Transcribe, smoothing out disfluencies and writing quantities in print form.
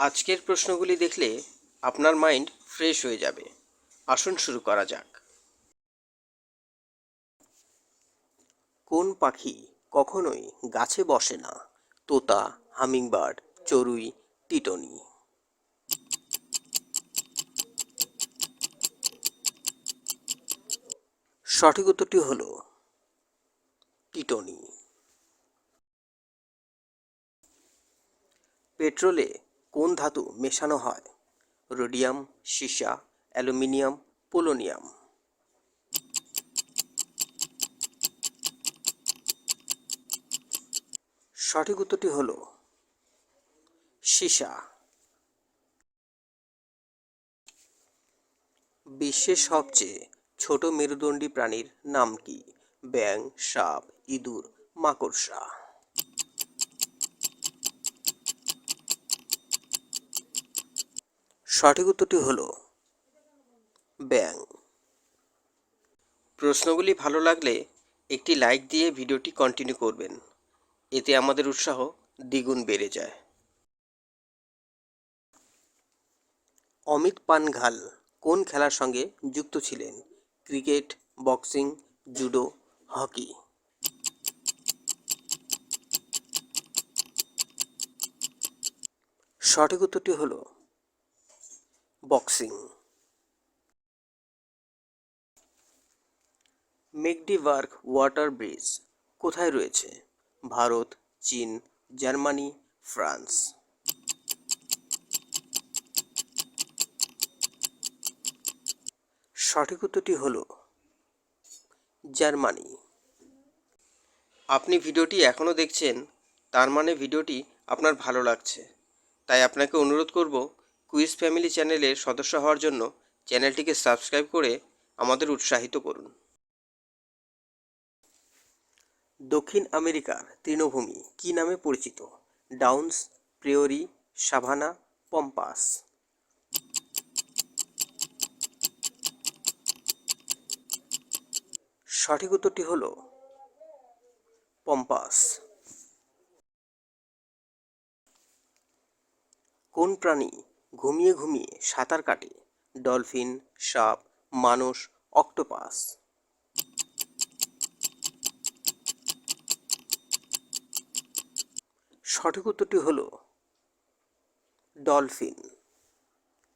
আজকের প্রশ্নগুলি দেখলে আপনার মাইন্ড ফ্রেশ হয়ে যাবে। আসুন শুরু করা যাক। কোন পাখি কখনোই গাছে বসে না? তোতা, হামিংবার্ড, চড়ুই, টিটনি। সঠিক উত্তরটি হলো টিটনি। পেট্রোলে কোন ধাতু মেশানো হয়? রোডিয়াম, সীসা, অ্যালুমিনিয়াম, পোলোনিয়াম। সঠিক উত্তরটি হলো সীসা। বিশ্বের সবচেয়ে ছোট মেরুদণ্ডী প্রাণীর নাম কি? ব্যাঙ, সাপ, ইঁদুর, মাকড়সা। সঠিক উত্তরটি হলো ব্যাঙ। প্রশ্নগুলি ভালো লাগলে একটি লাইক দিয়ে ভিডিওটি কন্টিনিউ করবেন, এতে আমাদের উৎসাহ দ্বিগুণ বেড়ে যায়। অমিত পানঘাল কোন খেলার সঙ্গে যুক্ত ছিলেন? Cricket, boxing, judo, hockey. সঠিক উত্তরটি হলো বক্সিং। মেকডিভার্গ ওয়াটার ব্রিজ কোথায় রয়েছে? ভারত, চীন, জার্মানি, ফ্রান্স। সঠিক উত্তরটি হলো জার্মানি। আপনি ভিডিওটি এখনও দেখছেন, তার মানে ভিডিওটি আপনার ভালো লাগছে। তাই আপনাকে অনুরোধ করব, কুইজ ফ্যামিলি চ্যানেলের সদস্য হওয়ার জন্য চ্যানেলটিকে সাবস্ক্রাইব করে আমাদের উৎসাহিত করুন। দক্ষিণ আমেরিকার তৃণভূমি কী নামে পরিচিত? Downs, prairie, savanna, pampas. সঠিক উত্তরটি হলো পম্পাস। কোন প্রাণী ঘুমিয়ে ঘুমিয়ে সাঁতার কাটে? ডলফিন, সাপ, মানুষ, অক্টোপাস। সঠিক উত্তরটি হলো ডলফিন।